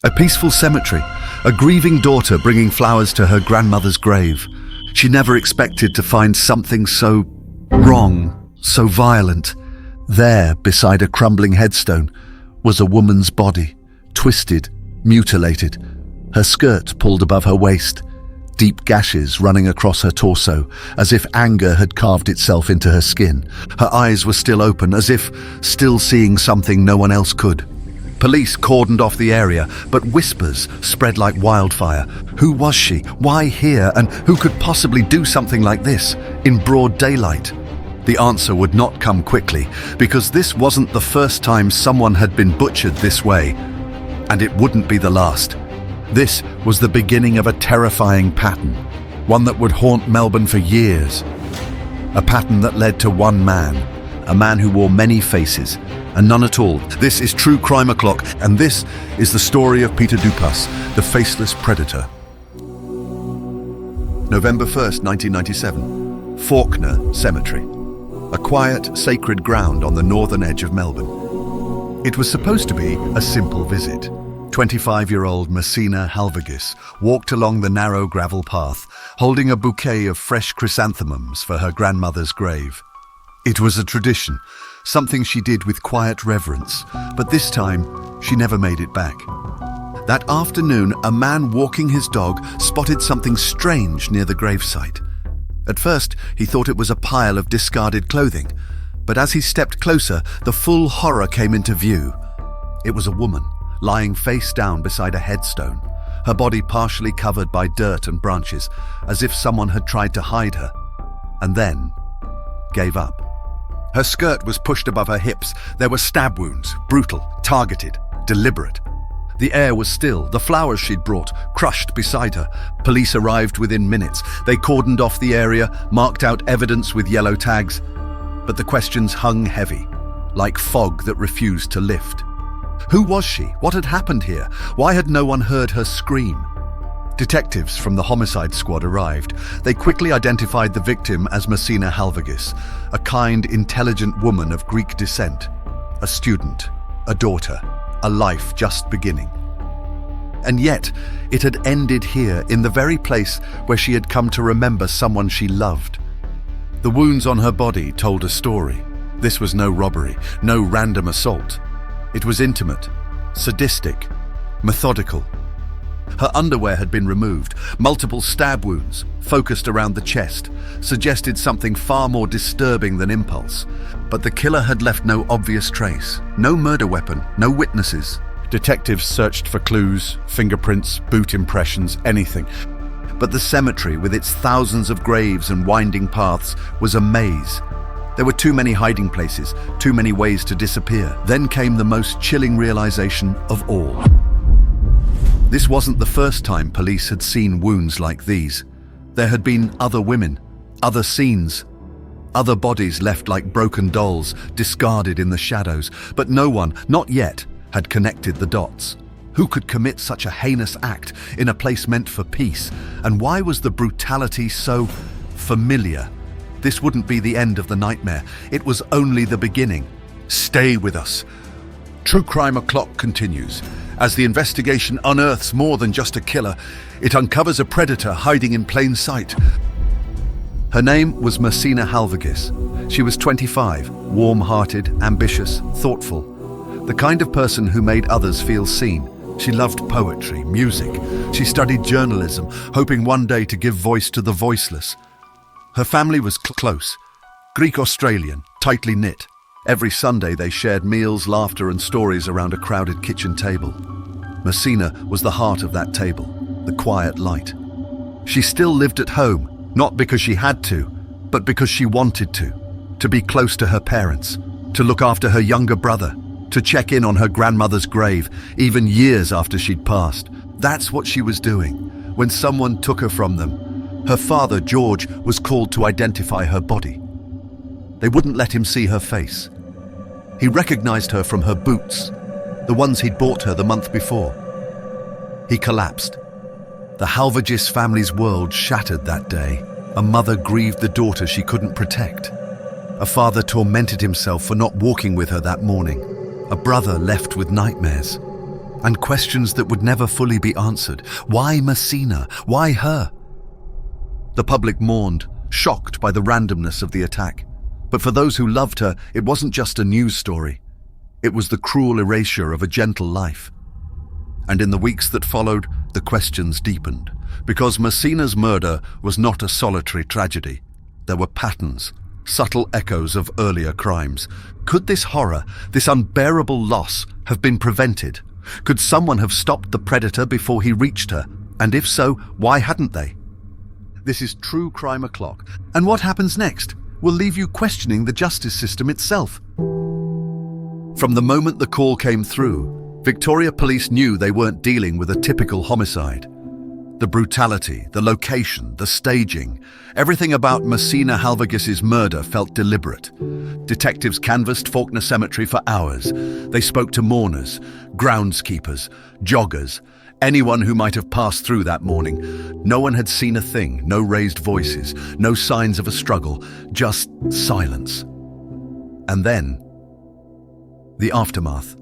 A peaceful cemetery, a grieving daughter bringing flowers to her grandmother's grave. She never expected to find something so wrong, so violent. There, beside a crumbling headstone, was a woman's body, twisted, mutilated, her skirt pulled above her waist, deep gashes running across her torso, as if anger had carved itself into her skin. Her eyes were still open, as if still seeing something no one else could. Police cordoned off the area, but whispers spread like wildfire. Who was she? Why here? And who could possibly do something like this, in broad daylight? The answer would not come quickly, because this wasn't the first time someone had been butchered this way, and it wouldn't be the last. This was the beginning of a terrifying pattern, one that would haunt Melbourne for years. A pattern that led to one man, a man who wore many faces, and none at all. This is True Crime O'Clock, and this is the story of Peter Dupas, the faceless predator. November 1st, 1997, Faulkner Cemetery, a quiet, sacred ground on the northern edge of Melbourne. It was supposed to be a simple visit. 25-year-old Mersina walked along the narrow gravel path, holding a bouquet of fresh chrysanthemums for her grandmother's grave. It was a tradition, something she did with quiet reverence, but this time she never made it back. That afternoon, a man walking his dog spotted something strange near the gravesite. At first, he thought it was a pile of discarded clothing, but as he stepped closer, the full horror came into view. It was a woman, lying face down beside a headstone, her body partially covered by dirt and branches, as if someone had tried to hide her, and then gave up. Her skirt was pushed above her hips. There were stab wounds, brutal, targeted, deliberate. The air was still, the flowers she'd brought, crushed beside her. Police arrived within minutes. They cordoned off the area, marked out evidence with yellow tags, but the questions hung heavy, like fog that refused to lift. Who was she? What had happened here? Why had no one heard her scream? Detectives from the homicide squad arrived. They quickly identified the victim as Mersina, a kind, intelligent woman of Greek descent, a student, a daughter, a life just beginning. And yet, it had ended here, in the very place where she had come to remember someone she loved. The wounds on her body told a story. This was no robbery, no random assault. It was intimate, sadistic, methodical. Her underwear had been removed. Multiple stab wounds, focused around the chest, suggested something far more disturbing than impulse. But the killer had left no obvious trace. No murder weapon, no witnesses. Detectives searched for clues, fingerprints, boot impressions, anything. But the cemetery, with its thousands of graves and winding paths, was a maze. There were too many hiding places, too many ways to disappear. Then came the most chilling realization of all. This wasn't the first time police had seen wounds like these. There had been other women, other scenes, other bodies left like broken dolls, discarded in the shadows, but no one, not yet, had connected the dots. Who could commit such a heinous act in a place meant for peace? And why was the brutality so familiar? This wouldn't be the end of the nightmare. It was only the beginning. Stay with us. True Crime O'Clock continues. As the investigation unearths more than just a killer, it uncovers a predator hiding in plain sight. Her name was Mersina. She was 25, warm-hearted, ambitious, thoughtful. The kind of person who made others feel seen. She loved poetry, music. She studied journalism, hoping one day to give voice to the voiceless. Her family was close, Greek-Australian, tightly knit. Every Sunday they shared meals, laughter and stories around a crowded kitchen table. Mersina was the heart of that table, the quiet light. She still lived at home, not because she had to, but because she wanted to be close to her parents, to look after her younger brother, to check in on her grandmother's grave, even years after she'd passed. That's what she was doing when someone took her from them. Her father, George, was called to identify her body. They wouldn't let him see her face. He recognized her from her boots, the ones he'd bought her the month before. He collapsed. The Halvergis family's world shattered that day. A mother grieved the daughter she couldn't protect. A father tormented himself for not walking with her that morning. A brother left with nightmares. and questions that would never fully be answered. Why Mersina? Why her? The public mourned, shocked by the randomness of the attack. But for those who loved her, it wasn't just a news story. It was the cruel erasure of a gentle life. And in the weeks that followed, the questions deepened. Because Mersina's murder was not a solitary tragedy. There were patterns, subtle echoes of earlier crimes. Could this horror, this unbearable loss, have been prevented? Could someone have stopped the predator before he reached her? And if so, why hadn't they? This is True Crime O'Clock. And what happens next will leave you questioning the justice system itself. From the moment the call came through, Victoria Police knew they weren't dealing with a typical homicide. The brutality, the location, the staging, everything about Mersina Halvagis's murder felt deliberate. Detectives canvassed Faulkner Cemetery for hours. They spoke to mourners, groundskeepers, joggers, anyone who might have passed through that morning. No one had seen a thing, no raised voices, no signs of a struggle, just silence. And then, the aftermath.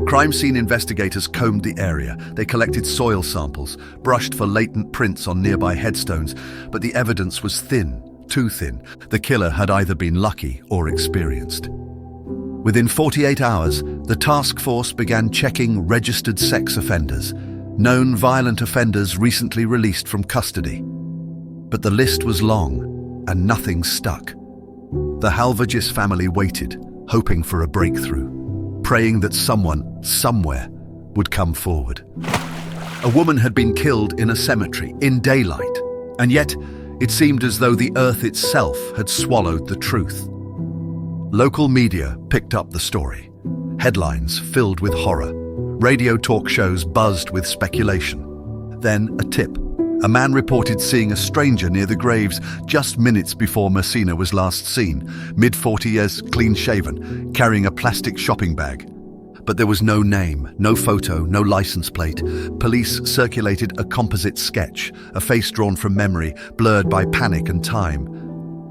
Crime scene investigators combed the area. They collected soil samples, brushed for latent prints on nearby headstones, but the evidence was thin, too thin. The killer had either been lucky or experienced. Within 48 hours, the task force began checking registered sex offenders, known violent offenders recently released from custody. But the list was long, and nothing stuck. The Halvagis family waited, hoping for a breakthrough, praying that someone, somewhere, would come forward. A woman had been killed in a cemetery, in daylight, and yet it seemed as though the earth itself had swallowed the truth. Local media picked up the story. Headlines filled with horror. Radio talk shows buzzed with speculation. Then a tip. A man reported seeing a stranger near the graves just minutes before Mersina was last seen, mid-40s, clean-shaven, carrying a plastic shopping bag. But there was no name, no photo, no license plate. Police circulated a composite sketch, a face drawn from memory, blurred by panic and time.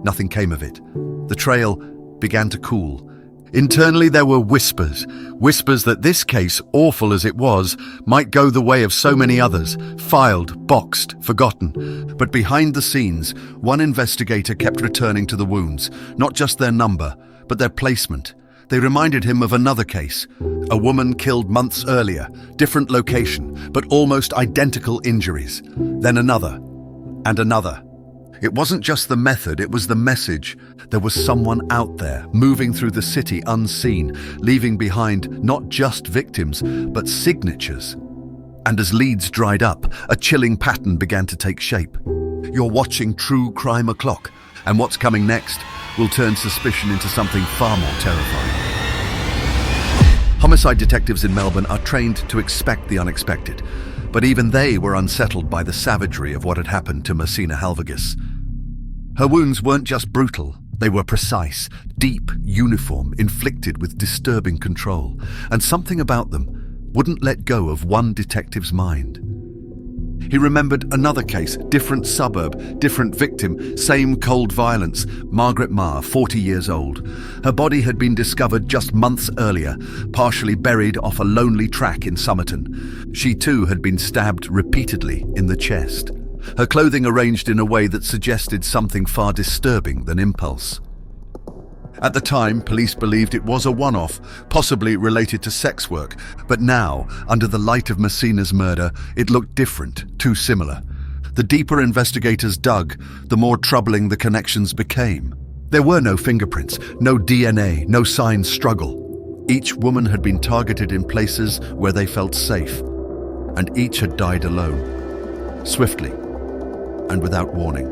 Nothing came of it. The trail began to cool. Internally there were whispers that this case, awful as it was, might go the way of so many others, filed, boxed, forgotten. But behind the scenes, one investigator kept returning to the wounds, not just their number, but their placement. They reminded him of another case, a woman killed months earlier, different location, but almost identical injuries. Then another, and another. It wasn't just the method, it was the message. There was someone out there, moving through the city unseen, leaving behind not just victims, but signatures. And as leads dried up, a chilling pattern began to take shape. You're watching True Crime O'Clock, and what's coming next will turn suspicion into something far more terrifying. Homicide detectives in Melbourne are trained to expect the unexpected, but even they were unsettled by the savagery of what had happened to Mersina Halvagis. Her wounds weren't just brutal, they were precise, deep, uniform, inflicted with disturbing control, and something about them wouldn't let go of one detective's mind. He remembered another case, different suburb, different victim, same cold violence. Margaret Marr, 40 years old. Her body had been discovered just months earlier, partially buried off a lonely track in Somerton. She too had been stabbed repeatedly in the chest. Her clothing arranged in a way that suggested something far disturbing than impulse. At the time, police believed it was a one-off, possibly related to sex work, but now, under the light of Mersina's murder, it looked different, too similar. The deeper investigators dug, the more troubling the connections became. There were no fingerprints, no DNA, no signs struggle. Each woman had been targeted in places where they felt safe, and each had died alone, swiftly, and without warning.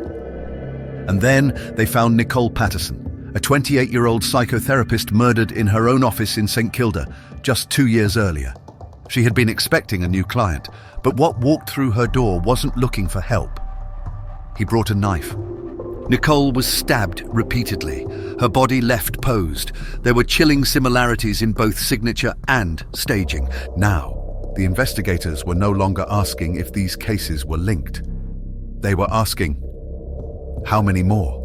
And then they found Nicole Patterson, a 28-year-old psychotherapist murdered in her own office in St Kilda just 2 years earlier. She had been expecting a new client, but what walked through her door wasn't looking for help. He brought a knife. Nicole was stabbed repeatedly, her body left posed. There were chilling similarities in both signature and staging. Now, the investigators were no longer asking if these cases were linked. They were asking, how many more?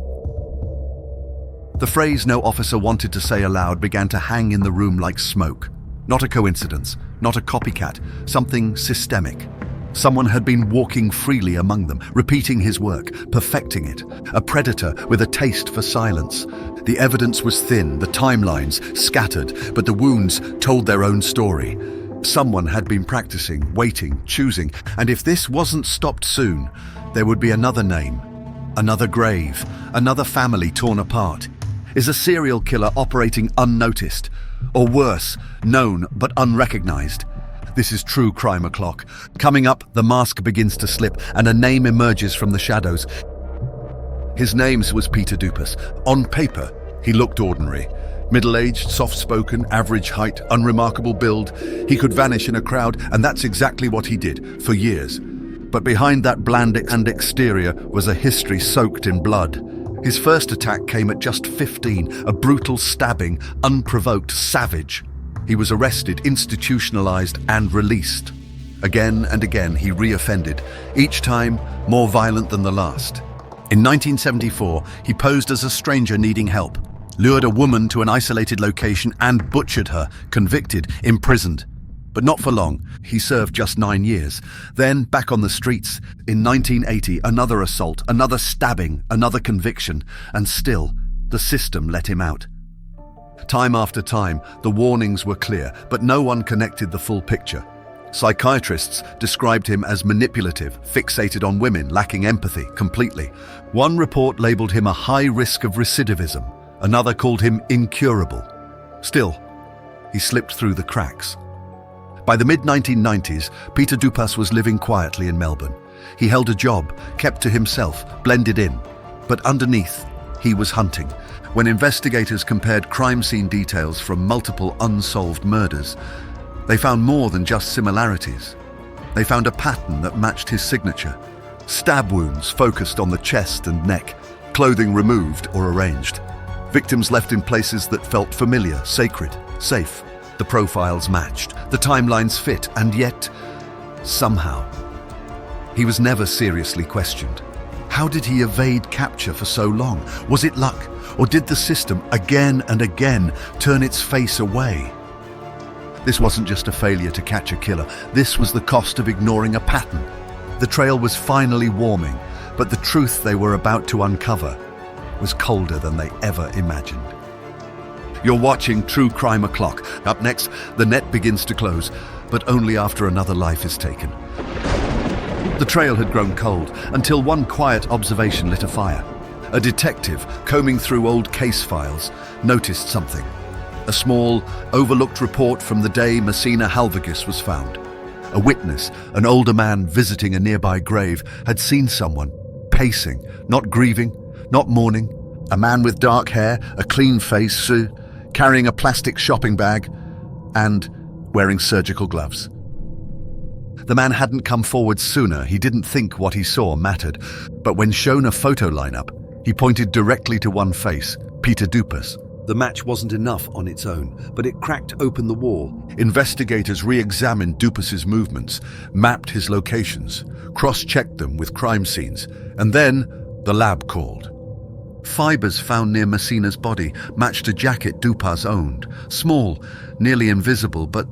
The phrase no officer wanted to say aloud began to hang in the room like smoke. Not a coincidence, not a copycat, something systemic. Someone had been walking freely among them, repeating his work, perfecting it. A predator with a taste for silence. The evidence was thin, the timelines scattered, but the wounds told their own story. Someone had been practicing, waiting, choosing, and if this wasn't stopped soon, there would be another name, another grave, another family torn apart. Is a serial killer operating unnoticed? Or worse, known but unrecognized? This is True Crime O'Clock. Coming up, the mask begins to slip and a name emerges from the shadows. His name was Peter Dupas. On paper, he looked ordinary. Middle-aged, soft-spoken, average height, unremarkable build. He could vanish in a crowd, and that's exactly what he did, for years. But behind that bland and exterior was a history soaked in blood. His first attack came at just 15, a brutal stabbing, unprovoked, savage. He was arrested, institutionalized, and released. Again and again, he reoffended, each time more violent than the last. In 1974, he posed as a stranger needing help, lured a woman to an isolated location and butchered her, convicted, imprisoned. But not for long. He served just 9 years. Then, back on the streets, in 1980, another assault, another stabbing, another conviction, and still, the system let him out. Time after time, the warnings were clear, but no one connected the full picture. Psychiatrists described him as manipulative, fixated on women, lacking empathy completely. One report labeled him a high risk of recidivism. Another called him incurable. Still, he slipped through the cracks. By the mid-1990s, Peter Dupas was living quietly in Melbourne. He held a job, kept to himself, blended in. But underneath, he was hunting. When investigators compared crime scene details from multiple unsolved murders, they found more than just similarities. They found a pattern that matched his signature. Stab wounds focused on the chest and neck, clothing removed or arranged. Victims left in places that felt familiar, sacred, safe. The profiles matched, the timelines fit, and yet, somehow, he was never seriously questioned. How did he evade capture for so long? Was it luck, or did the system again and again turn its face away? This wasn't just a failure to catch a killer. This was the cost of ignoring a pattern. The trail was finally warming, but the truth they were about to uncover was colder than they ever imagined. You're watching True Crime O'Clock. Up next, the net begins to close, but only after another life is taken. The trail had grown cold until one quiet observation lit a fire. A detective, combing through old case files, noticed something. A small, overlooked report from the day Mersina was found. A witness, an older man visiting a nearby grave, had seen someone pacing, not grieving, not mourning. A man with dark hair, a clean face, carrying a plastic shopping bag, and wearing surgical gloves. The man hadn't come forward sooner. He didn't think what he saw mattered. But when shown a photo lineup, he pointed directly to one face, Peter Dupas. The match wasn't enough on its own, but it cracked open the wall. Investigators re-examined Dupas's movements, mapped his locations, cross-checked them with crime scenes, and then the lab called. Fibers found near Mersina's body matched a jacket Dupas owned, small, nearly invisible, but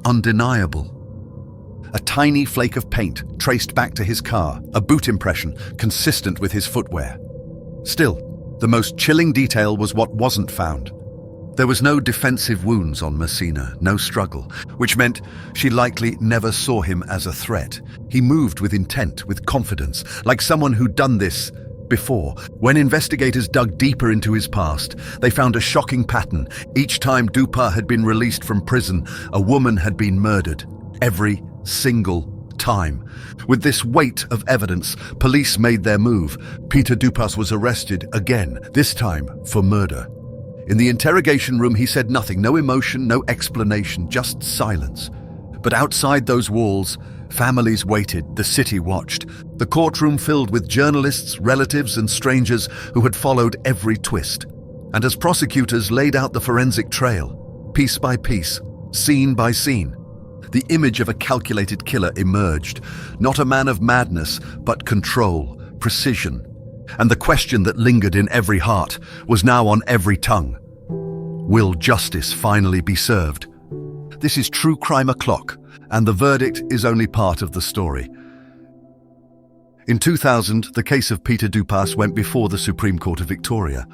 undeniable. A tiny flake of paint traced back to his car, a boot impression consistent with his footwear. Still, the most chilling detail was what wasn't found. There was no defensive wounds on Mersina, no struggle, which meant she likely never saw him as a threat. He moved with intent, with confidence, like someone who'd done this before. When investigators dug deeper into his past, they found a shocking pattern. Each time Dupas had been released from prison, a woman had been murdered. Every single time. With this weight of evidence, police made their move. Peter Dupas was arrested again, this time for murder. In the interrogation room, he said nothing, no emotion, no explanation, just silence. But outside those walls, families waited, the city watched. The courtroom filled with journalists, relatives, and strangers who had followed every twist. And as prosecutors laid out the forensic trail, piece by piece, scene by scene, the image of a calculated killer emerged. Not a man of madness, but control, precision. And the question that lingered in every heart was now on every tongue. Will justice finally be served? This is True Crime O'Clock, and the verdict is only part of the story. In 2000, the case of Peter Dupas went before the Supreme Court of Victoria.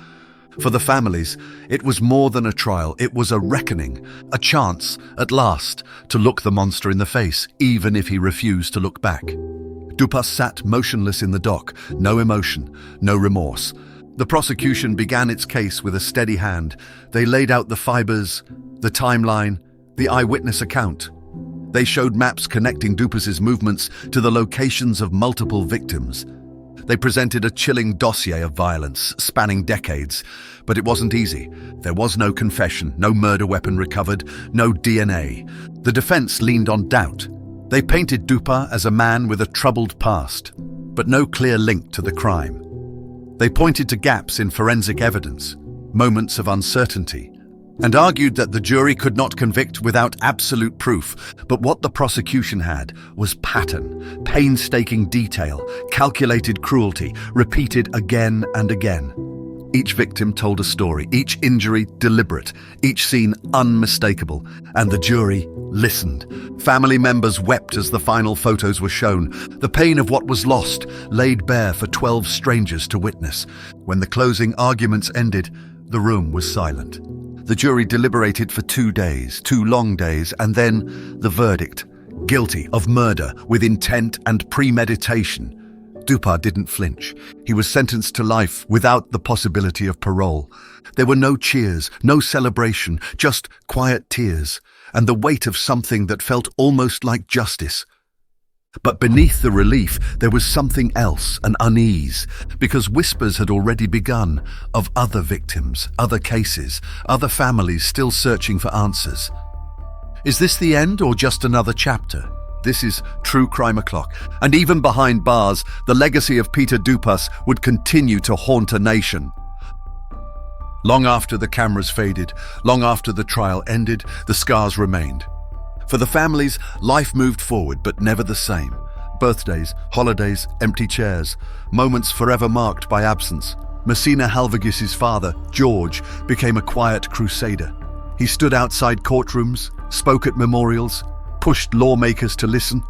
For the families, it was more than a trial, it was a reckoning, a chance, at last, to look the monster in the face, even if he refused to look back. Dupas sat motionless in the dock, no emotion, no remorse. The prosecution began its case with a steady hand. They laid out the fibers, the timeline, the eyewitness account. They showed maps connecting Dupas's movements to the locations of multiple victims. They presented a chilling dossier of violence spanning decades, but it wasn't easy. There was no confession, no murder weapon recovered, no DNA. The defense leaned on doubt. They painted Dupas as a man with a troubled past, but no clear link to the crime. They pointed to gaps in forensic evidence, moments of uncertainty, and argued that the jury could not convict without absolute proof. But what the prosecution had was pattern, painstaking detail, calculated cruelty, repeated again and again. Each victim told a story, each injury deliberate, each scene unmistakable, and the jury listened. Family members wept as the final photos were shown, the pain of what was lost laid bare for 12 strangers to witness. When the closing arguments ended, the room was silent. The jury deliberated for 2 days, 2 long days, and then the verdict: guilty of murder with intent and premeditation. Dupas didn't flinch. He was sentenced to life without the possibility of parole. There were no cheers, no celebration, just quiet tears, and the weight of something that felt almost like justice. But beneath the relief, there was something else, an unease, because whispers had already begun of other victims, other cases, other families still searching for answers. Is this the end or just another chapter? This is True Crime O'Clock, and even behind bars, the legacy of Peter Dupas would continue to haunt a nation. Long after the cameras faded, long after the trial ended, the scars remained. For the families, life moved forward, but never the same. Birthdays, holidays, empty chairs, moments forever marked by absence. Mersina Halvagis's father, George, became a quiet crusader. He stood outside courtrooms, spoke at memorials, pushed lawmakers to listen.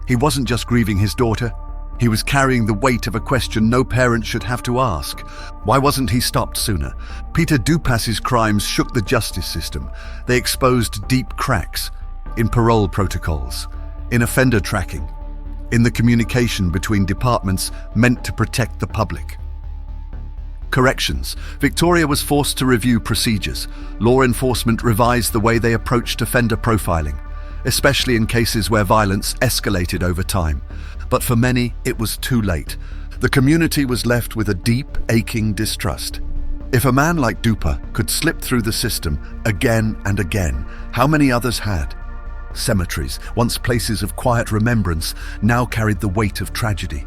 He wasn't just grieving his daughter. He was carrying the weight of a question no parent should have to ask. Why wasn't he stopped sooner? Peter Dupas's crimes shook the justice system. They exposed deep cracks in parole protocols, in offender tracking, in the communication between departments meant to protect the public. Corrections. Victoria was forced to review procedures. Law enforcement revised the way they approached offender profiling, especially in cases where violence escalated over time. But for many, it was too late. The community was left with a deep, aching distrust. If a man like Dupas could slip through the system again and again, how many others had? Cemeteries, once places of quiet remembrance, now carried the weight of tragedy.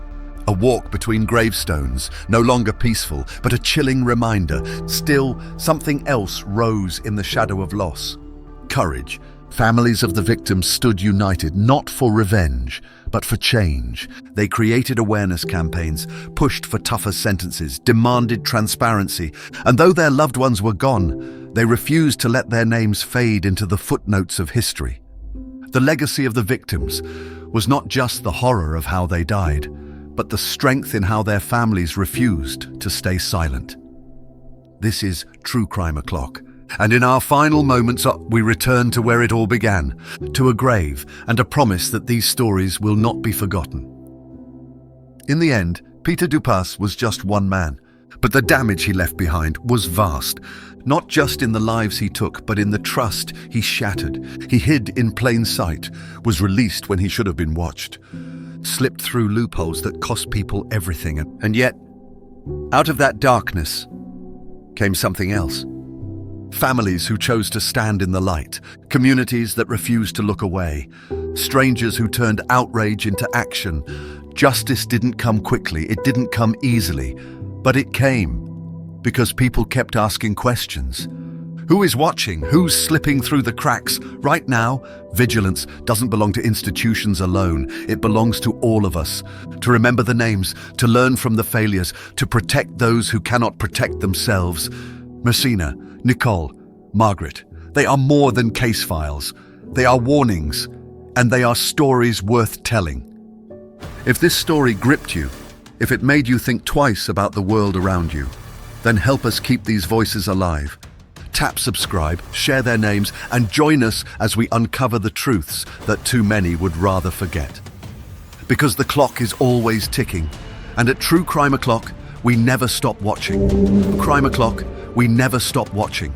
A walk between gravestones, no longer peaceful, but a chilling reminder. Still, something else rose in the shadow of loss. Courage. Families of the victims stood united, not for revenge, but for change. They created awareness campaigns, pushed for tougher sentences, demanded transparency, and though their loved ones were gone, they refused to let their names fade into the footnotes of history. The legacy of the victims was not just the horror of how they died, but the strength in how their families refused to stay silent. This is True Crime O'Clock, and in our final moments we return to where it all began, to a grave and a promise that these stories will not be forgotten. In the end, Peter Dupas was just one man, but the damage he left behind was vast. Not just in the lives he took, but in the trust he shattered. He hid in plain sight, was released when he should have been watched, slipped through loopholes that cost people everything. And yet, out of that darkness came something else. Families who chose to stand in the light, communities that refused to look away, strangers who turned outrage into action. Justice didn't come quickly, it didn't come easily, but it came. Because people kept asking questions. Who is watching? Who's slipping through the cracks? Right now, vigilance doesn't belong to institutions alone. It belongs to all of us. To remember the names, to learn from the failures, to protect those who cannot protect themselves. Mersina, Nicole, Margaret, they are more than case files. They are warnings, and they are stories worth telling. If this story gripped you, if it made you think twice about the world around you, then help us keep these voices alive. Tap subscribe, share their names, and join us as we uncover the truths that too many would rather forget. Because the clock is always ticking, and at True Crime O'Clock, we never stop watching. Crime O'Clock, we never stop watching.